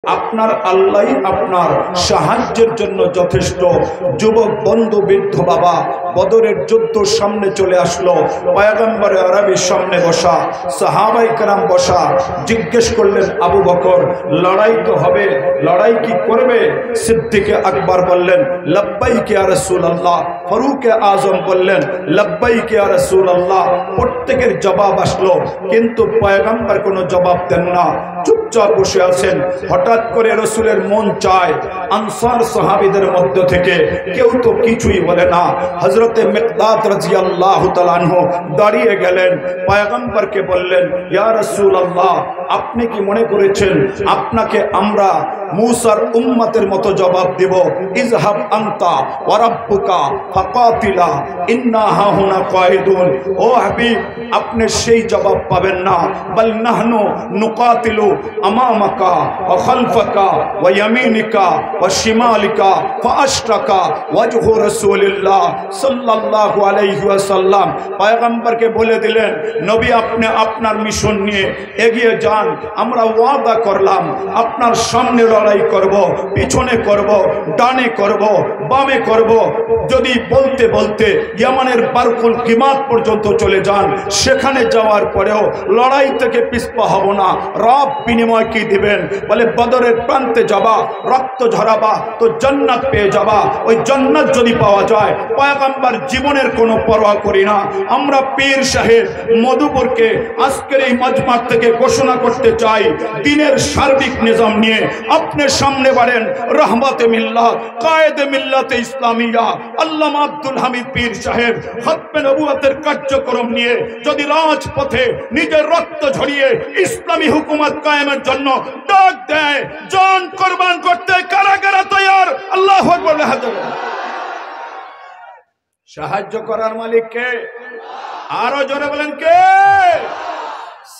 আপনার আল্লাহই আপনার সাহায্যের জন্য যথেষ্ট। যুবক বন্ধু বৃদ্ধ বাবা বদরের যুদ্ধর সামনে চলে আসলো, পয়গম্বর আরবির সামনে বসা, সাহাবায়ে কেরাম বসা। জিজ্ঞেস করলেন আবু বকর, লড়াই তো হবে, লড়াই কি করবে? সিদ্দিকে আকবর বললেন লব্বাইক ইয়া রাসূলুল্লাহ। ফারুক আজম বললেন লব্বাইক ইয়া রাসূলুল্লাহ। প্রত্যেকের জবাব আসলো, কিন্তু পয়গম্বর কোনো জবাব দেন না, চুপচাপ বসে আছেন। হঠাৎ করে রসুলের মন চায় আনসার সাহাবীদের মধ্য থেকে কেউ তো কিছুই বলে না। হযরতে মিকদাদ রাদিয়াল্লাহু তাআলা আনহু দাঁড়িয়ে গেলেন, পয়গম্বরকে বললেন ইয়া রাসূলুল্লাহ, আপনি কি মনে করেছেন আপনাকে আমরা মুসার উম্মতের মতো জবাব দেব? ইযহাব আনতা ওয়া রাব্বুকা ফাকাতিলা ইন্না হাহুনা কায়িদুন। ও হাবিব, আপনি সেই জবাব পাবেন না। বাল নাহনু নুকাতিলু আমামাকা ওয়া খালফাকা ওয়া ইয়ামিনিকা ওয়া শিমালিকা ফাআশরাকা ওয়াজহু রাসূলিল্লাহ সাল্লাল্লাহু আলাইহি ওয়াসাল্লাম। পয়গম্বরকে বলে দিলেন, নবী আপনি আপনার মিশন নিয়ে এগিয়ে যান। আমরা ওয়াদা করলাম আপনার সামনে লড়াই করব, পিছনে করব, ডানে করব, বামে করব। যদি বলতে বলতে ইয়ামানের বারকুল কিমাত পর্যন্ত চলে যান, সেখানে যাওয়ার পরেও লড়াই থেকে পিছপা হব না। রব বিনিময় কি দিবেন? বলে বদরের প্রান্তে যাবা, রক্ত ঝরাবা তো জান্নাত পেয়ে যাবা। ওই জান্নাত যদি পাওয়া যায়, পয়গম্বর জীবনের কোনো পরোয়া করি না। আমরা পীর সাহেব মধুপুরকে আজকের এই মজমার থেকে ঘোষণা করতে চাই, দিনের সার্বিক নিজাম নিয়ে আপনি সামনে বাড়েন। রহমতে মিল্লাত, কায়েদে মিল্লাতে ইসলামিয়া আল্লামা আব্দুল হামিদ পীর সাহেব খতমে নবুয়তের কার্যক্রম নিয়ে যদি রাজপথে নিজের রক্ত ঝরিয়ে ইসলামী হুকুমত কায়েমের জন্য ডাক দেয়, জান কুরবান করতে কারা কারা তৈয়ার? আল্লাহু আকবার। সাহায্য করার মালিক কে? আরো জোরে বলেন কে?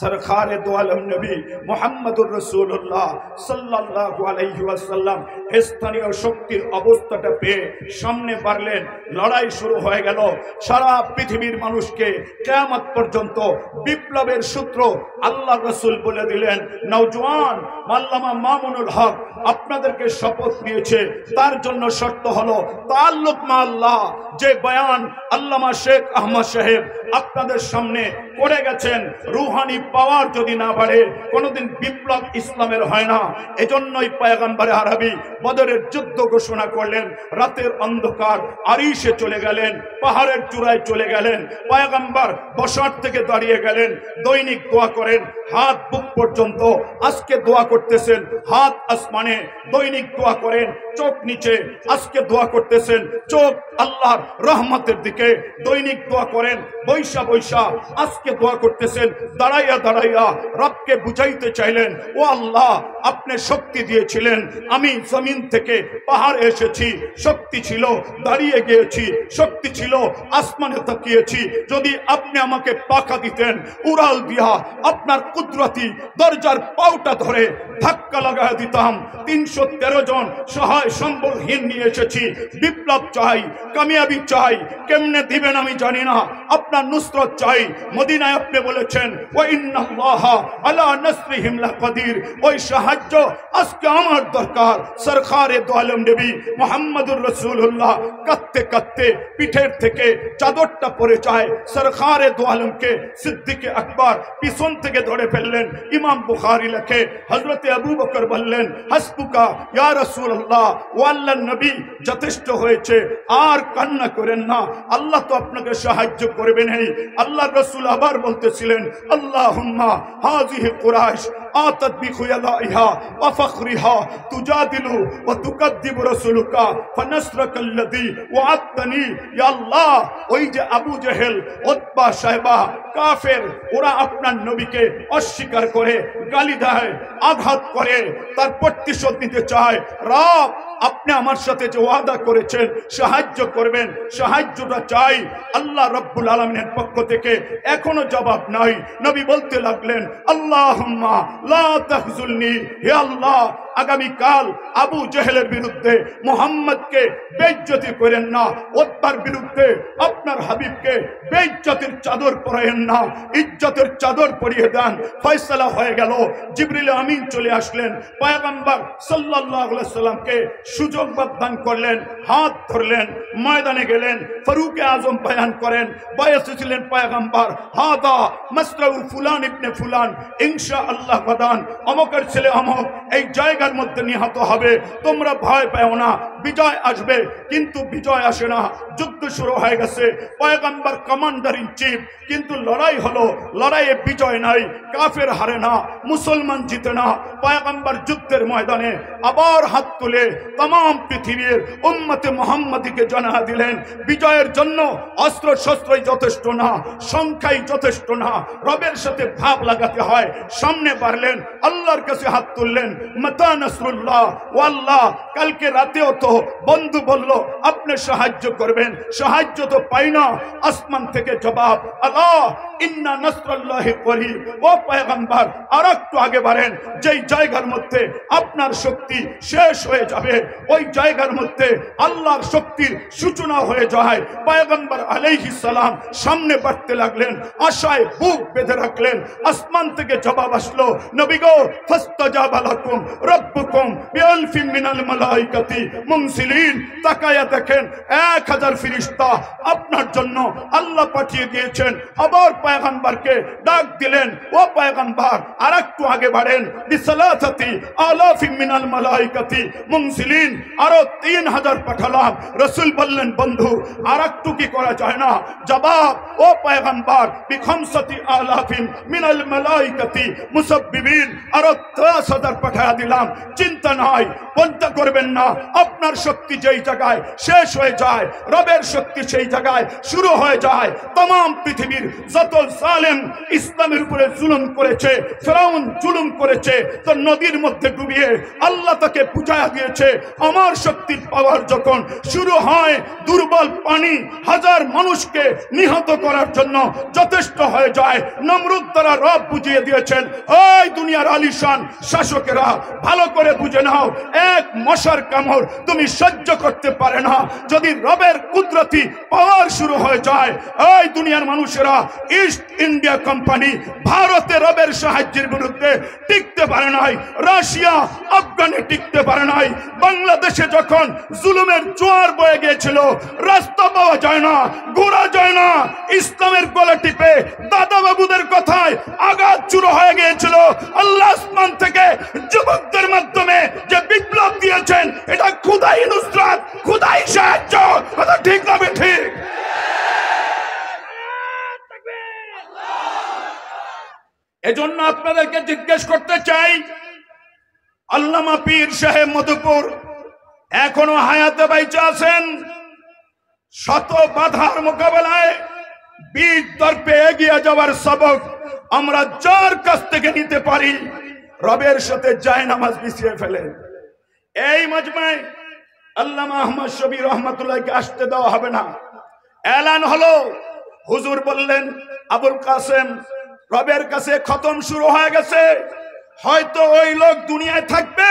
সরকারে দো আলম নবী মুহাম্মদুর রাসূলুল্লাহ সাল্লাল্লাহু আলাইহি ওয়াসাল্লাম স্থানীয় শক্তির অবস্থাটা পেয়ে সামনে বাড়লেন। লড়াই শুরু হয়ে গেল। সারা পৃথিবীর মানুষকে কিয়ামত পর্যন্ত বিপ্লবের সূত্র আল্লাহ রাসূল বলে দিলেন। নওজোয়ান আল্লামা মামুনুল হক আপনাদেরকে শপথ নিয়েছে, তার জন্য শর্ত হলো তাআল্লুক মা আল্লাহ। যে বয়ান আল্লামা শেখ আহমদ সাহেব আপনাদের সামনে করে গেছেন, রুহানি পাওয়ার যদি না বাড়ে কোনোদিন বিপ্লব ইসলামের হয় না। এজন্যই পয়গম্বরে আরবি বদরের যুদ্ধ ঘোষণা করলেন। রাতের অন্ধকার আরিশে চলে গেলেন, পাহাড়ের চূড়ায় চলে গেলেন। পয়গম্বর বসার থেকে দাঁড়িয়ে গেলেন, দৈনিক দোয়া করেন হাত বুক পর্যন্ত। আজকে দোয়া করতেছেন হাত আসমানে, দৈনিক দোয়া করেন চোখ নিচে। আজকে দোয়া করতেছেন চোখ আল্লাহর রহমতের দিকে, দৈনিক দোয়া করেন বৈশা বৈশা। আজকে দোয়া করতেছেন দাঁড়াইয়া দাঁড়াইয়া। রবকে বুঝাইতে চাইলেন, ও আল্লাহ আপনি শক্তি দিয়েছিলেন, আমি জমিন থেকে পাহাড়ে এসেছি, শক্তি ছিল দাঁড়িয়ে গিয়েছি, শক্তি ছিল আসমানে তাকিয়েছি। যদি আপনি আমাকে পাখা দিতেন, উড়াল দিয়া আপনার কুদরতি দরজার পাউটা ধরে ধাক্কা লাগায় দিতাম। 313 জন সহায় সম্বলহীন নিয়ে এসেছি। বিপ্লব চাই, কামিয়াবি চাই, কেমনে দিবেন আমি জানি না। আপনার নুসরত চাই। মদিনায় আপনি বলেছেন ওয়া ইন্নাল্লাহা আলা নাসরিহিম লাকাদির। ওই সাহায্য আজকে আমার দরকার। সরকারে দো আলম নবী মুহাম্মদুর রাসূলুল্লাহ কাঁদতে কাঁদতে পিঠের থেকে চাদরটা পড়ে যায়। সরকারে দো আলমকে সিদ্দিকে আকবর পিছন থেকে ধরে ফেললেন। ইমাম বুখারী লেখে হযরতে আবু বকর বললেন হাসবুকা ইয়া রাসূলুল্লাহ, ও আল্লাহর নবী যথেষ্ট হয়েছে, আর কান্না করেন না, আল্লাহ তো আপনাকে সাহায্য করবেন। আল্লাহর রাসূল আবার বলতেছিলেন আল্লাহুম্মা হাযিহি কুরাইশ আতাত বিখুয়ালাইহা ওয়া ফখরিহা তুজাদিলু ওয়া তুকাদ্দিবু রাসূলুকা ফানাসরাকাল্লাযী ওয়া'আদতানি। ইয়া আল্লাহ, ওই যে আবু জেহেল, উতবা, শায়বা, কাফের, ওরা আপনার নবীকে অস্বীকার করে, গালি দেয়, আঘাত করে, তার প্রতিশোধ নিতে চায়। রব আপনি আমার সাথে যে ওয়াদা করেছেন সাহায্য করবেন, সাহায্যটা চাই আল্লাহ রাব্বুল আলামিনের পক্ষ থেকে। এখনো জবাব নাই। নবী বলতে লাগলেন, আল্লাহুম্মা লা তাহজুলনি, হে আল্লাহ আগামীকাল আবু জেহেলের বিরুদ্ধে মুহাম্মদকে বেইজ্জতি করেন না, ওতবার বিরুদ্ধে আপনার হাবিবকে বেইজ্জতির চাদর পরায়েন না, ইজ্জতের চাদর পরিয়ে দেন। ফয়সালা হয়ে গেল। জিবরিল আমিন চলে আসলেন, পয়গম্বর সাল্লাল্লাহু আলাইহি সাল্লামকে সুযোগ দান করলেন, হাত ধরলেন, ময়দানে গেলেন। ফারুক আজম বয়ান করেন, বয়সে ছিলেন পয়গম্বর, হাদা মাসরাউ ফুলান ইবনে ফুলান, ইনশাআল্লাহ গাদান অমকের ছেলে অমক এই জায়গার মধ্যে নিহত হবে, তোমরা ভয় পেও না, বিজয় আসবে। কিন্তু বিজয় আসে না, যুদ্ধ শুরু হয়ে গেছে, পয়গম্বর কমান্ডার ইন চিফ, কিন্তু লড়াই হলো, লড়াইয়ে বিজয় নাই, কাফের হারে না, মুসলমান জিতে না। পয়গম্বর যুদ্ধের ময়দানে আবার হাত তুলে তাম পৃথিবীর উম্মতে মুহাম্মাদীকে জানা দিলেন, বিজয়ের জন্য অস্ত্র শস্ত্রই যথেষ্ট না, সংখ্যাই যথেষ্ট না, রবের সাথে ভাব লাগাতে হয়। সামনে বাড়লেন, আল্লাহর কাছে হাত তুললেন, মাতা নাসরুল্লাহ, ও আল্লাহ কালকে রাতেও তো বন্ধু বলল আপনি সাহায্য করবেন, সাহায্য তো পাই না। আসমান থেকে জবাব, আল্লাহ ইন্না নাসরুল্লাহি করিব। ও পয়গম্বর আর একটু আগে বাড়েন, যেই জায়গার মধ্যে আপনার শক্তি শেষ হয়ে যাবে ওই জায়গার মধ্যে আল্লাহর শক্তির সূচনা হয়ে যায়। পয়গম্বর আলাইহিস সালাম সামনে বাড়তে লাগলেন, আশায় বুক বেঁধে রাখলেন। আসমান থেকে জবাব আসলো, নবী গো ফাস্তাজাবা লাকুম রাব্বুকুম বিআলফিন মিনাল মালাইকাতি মুনসিলিন। তাকায়া দেখেন 1000 ফেরেশতা আপনার জন্য আল্লাহ পাঠিয়ে দিয়েছেন। আবার পয়গম্বরকে ডাক দিলেন, ও পয়গম্বর আর একটু আগে বাড়েন, বিসালাসাতি আলাফিন মিনাল মালাইকাতি মুনসিলিন, আরো 3000 পাঠালাম। রাসূল বললেন, বন্ধু আর একটু কি করা যায় না? জবাব, ও পয়গম্বর বিখামসাতি আলাফিন মিনাল মালাইকাতি মুসাব্বিবিন, আরো 10000 পাঠিয়ে দিলাম। চিন্তা নাই, চিন্তা করবেন না, আপনার শক্তি যেই জায়গায় শেষ হয়ে যায় রবের শক্তি সেই জায়গায় শুরু হয়ে যায়। तमाम পৃথিবীর যত জালেম ইসলামের উপরে জুলুম করেছে, ফেরাউন জুলুম করেছে, তো নদীর মধ্যে ডুবিয়ে আল্লাহ তাকে বুঝায়া দিয়েছে আমার শক্তির পাওয়ার যখন শুরু হয়, দুর্বল পানি হাজার মানুষকে নিহত করার জন্য যথেষ্ট হয়ে যায়। নমরুদ দ্বারা রব বুঝিয়ে দিয়েছেন, ওই দুনিয়ার আলিশান শাসকেরা ভালো করে বুঝে নাও, এক মশার কামড় তুমি সহ্য করতে পারে না। যদি রবের কুদরতি পাওয়ার শুরু হয়ে যায়, এই দুনিয়ার মানুষেরা ইস্ট ইন্ডিয়া কোম্পানি ভারতে রবের সাহায্যের বিরুদ্ধে টিকতে পারে নাই, রাশিয়া আফগানে টিকতে পারে নাই। বাংলাদেশে যখন জুলুমের জোয়ার বয়ে গিয়েছিল, রাস্তা পাওয়া যায় না, ঘোরা যায় না, ইসলামের গলা টিপে দাদা বাবুদের কথায় আঘাত শুরু হয়ে গিয়েছিল। আল্লাহ আসমান থেকে যুবকদের মাধ্যমে যে বিপ্লব দিয়েছেন, এটা খুদাই নুসরাত, খুদাই সাহায্য। কথা ঠিক না ঠিক? এজন্য আপনাদেরকে জিজ্ঞেস করতে চাই, আল্লামা পীর সাহেব মধুপুর এখনো হায়াতে বাইচা আছেন। শত বাধার মোকাবেলায় বীর দর্পে এগিয়ে যাওয়ার সবক আমরা যার কাছ থেকে নিতে পারি, রবের সাথে জায়নামাজ বিছিয়ে ফেলেন। এই মজমায় আল্লামা আহমদ শবীর রহমাতুল্লাহকে আসতে দেওয়া হবে না। এলান হলো, হুজুর বললেন আবুল কাসেম রবের কাছে খতম শুরু হয়ে গেছে, হয়তো ওই লোক দুনিয়ায় থাকবে,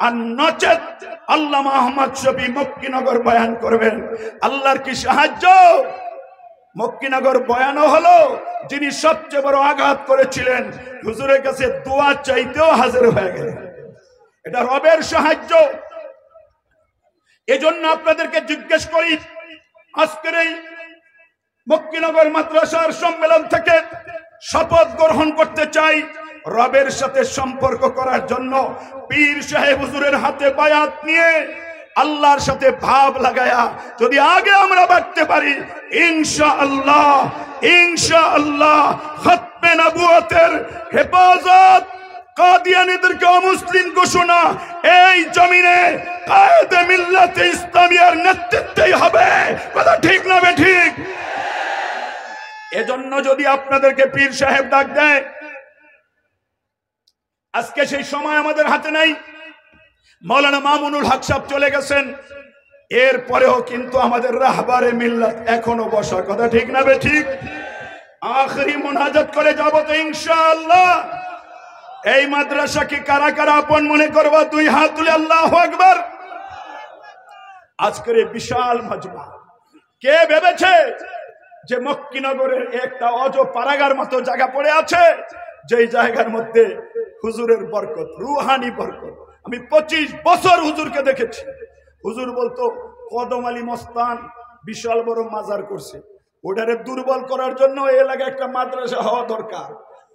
আর নচেত আল্লামা আহমদ শবী মক্কিনগর বয়ান করবেন। আল্লাহর কি সাহায্য! মক্কিনগর বয়ানও হলো, যিনি সবচেয়ে বড় আঘাত করেছিলেন হুজুরের কাছে দোয়া চাইতেও হাজির হয়ে গেলেন। এটা রবের সাহায্য। এজন্য আপনাদেরকে জিজ্ঞেস করি, আজকের এই মক্কিনগর মাদ্রাসার সম্মেলন থেকে শপথ গ্রহণ করতে চাই, রবের সাথে সম্পর্ক করার জন্য পীর সাহেব হুজুরের হাতে বায়াত নিয়ে আল্লাহর সাথে ভাব লাগায়া যদি আগে আমরা বাড়তে পারি, ইনশাআল্লাহ ইনশাআল্লাহ খতমে নবুয়তের হেফাজত, কাদিয়ানীদেরকে অমুসলিম ঘোষণা এই জমিনে কায়েদে মিল্লাতে ইসলামিয়ার নেতৃত্বেই হবে। কথা ঠিক না ঠিক? এজন্য যদি আপনাদেরকে পীর সাহেব ডাক দেয়, আজকে সেই সময় আমাদের হাতে নাই। মাওলানা মামুনুল হক সাহেব চলে গেছেন, এরপরেও কিন্তু আমাদের রাহবারে মিল্লাত এখনো বসা, কথা ঠিক না বে ঠিক? আখরি মুনাজাত করে যাব তো ইনশাআল্লাহ। এই মাদ্রাসাকে কারা কারা আপন মনে করবা? দুই হাত তুলে আল্লাহু আকবার। আজকের এই বিশাল মাজমা, কে ভেবেছে যে মক্কিনগরের একটা অজ পারাগার মতো জায়গা পড়ে আছে, যেই জায়গার মধ্যে হুজুরের বরকত, রুহানি বরকত। আমি 25 বছর হুজুরকে দেখেছি। হুজুর বলতো কদম আলী মস্তান বিশাল বড় মাজার করছে, ওটারে দুর্বল করার জন্য এই এলাকায় একটা মাদ্রাসা হওয়া দরকার।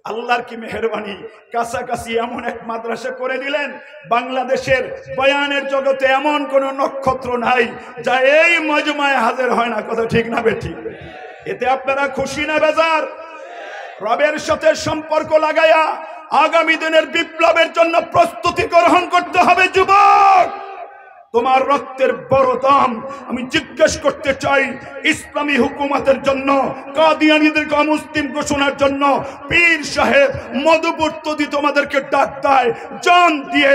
আল্লাহর কি মেহেরবানি, কাছাকাছি এমন এক মাদ্রাসা করে দিলেন, বাংলাদেশের বয়ানের জগতে এমন কোন নক্ষত্র নাই যা এই মজমায় হাজির হয় না, কথা ঠিক না বেঠিক? এতে আপনারা খুশি না বেজার? রবের সাথে সম্পর্ক লাগাইয়া আগামী দিনের বিপ্লবের জন্য প্রস্তুতি গ্রহণ করতে হবে। যুবক, তোমার রক্তের বড় দাম। আমি জিজ্ঞেস করতে চাই, ইসলামী হুকুমতের জন্য, কাদিয়ানীদেরকে অমুসলিম ঘোষণার জন্য পীর সাহেব মধুপুর্তদি তোমাদেরকে ডাক দেয়, জান দিয়ে,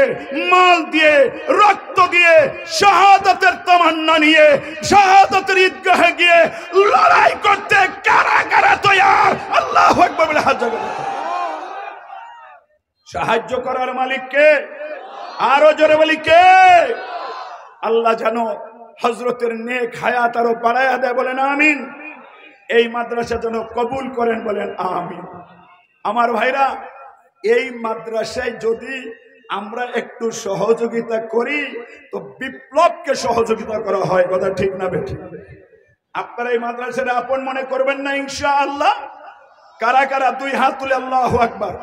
মাল দিয়ে, রক্ত দিয়ে, শাহাদাতের তামান্না নিয়ে শাহাদাতের ঈদগাহে গিয়ে লড়াই করতে কারা কারা তৈয়ার? আল্লাহু আকবার বলে হাত জায়গা। সাহায্য করার মালিক কে? আরো জোরে বলি কে? আল্লাহ যেন হযরতের নেক হায়াত আরো বাড়ায়া দেয়, বলেন আমিন। এই মাদ্রাসা যেন কবুল করেন, বলেন আমিন। আমার ভাইরা, এই মাদ্রাসায় যদি আমরা একটু সহযোগিতা করি তো বিপ্লবকে সহযোগিতা করা হয়, কথা ঠিক না বেঠিক? আপনারা এই মাদ্রাসার আপন মনে করবেন না ইনশাআল্লাহ? কারা কারা দুই হাত তুলে আল্লাহু আকবার।